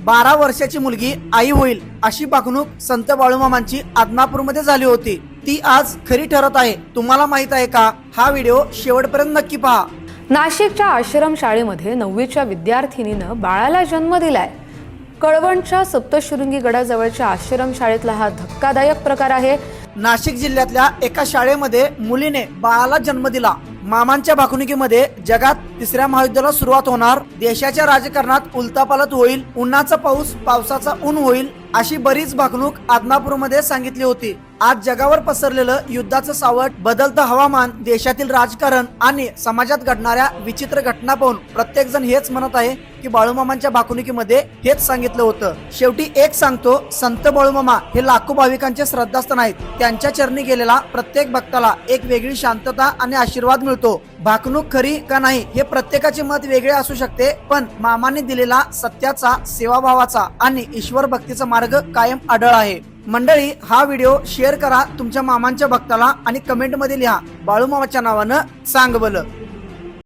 12 वर्षाची मुलगी आई होईल अशी वागणूक संत बाळूमामांची आदमापूरमध्ये झाली होती, ती आज खरी ठरत आहे। तुम्हाला माहित आहे का? हा व्हिडिओ शेवटपर्यंत नक्की पहा। नाशिकच्या आश्रमशाळेमध्ये 9वीच्या विद्यार्थिनीनं बाळाला जन्म दिलाय। कळवणच्या सप्तशृंगी गडाजवळच्या आश्रमशाळेतला हा धक्कादायक प्रकार आहे। नाशिक जिल्ह्यातल्या एका शाळेमध्ये मुलीने बाळाला जन्म दिला। मामांच्या भाकुनिकीमध्ये जगात तिसऱ्या महायुद्धाला सुरुवात होणार, देशाच्या राजकारणात उलथापालथ होईल, उन्हाचा पाऊस पावसाचा ऊन होईल अशी बरीच भाकणूक आदमापूरमध्ये सांगितली होती। आज जगावर पसरलेलं युद्धाचं सावट, बदलतं हवामान, देशातील राजकारण आणि समाजात घडणाऱ्या विचित्र घटना पाहून प्रत्येक जण हेच म्हणत आहे की बाळूमामांच्या भाकुनिकीमध्ये हेच सांगितलं होतं। शेवटी एक सांगतो, संत बाळूमामा हे लाखो भाविकांचे श्रद्धास्थान आहेत। त्यांच्या चरणी गेलेला प्रत्येक भक्ताला एक वेगळी शांतता आणि आशीर्वाद मिळतो। भाकणूक खरी का नाही हे प्रत्येकाचे मत वेगळे असू शकते, पण मामाने दिलेला सत्याचा, सेवाभावाचा आणि ईश्वर भक्तीचा मार्ग कायम अढळ आहे। मंडळी, हा व्हिडिओ शेअर करा तुमच्या मामांच्या भक्ताला आणि कमेंट मध्ये लिहा, बाळूमामाच्या नावानं सांग भलं।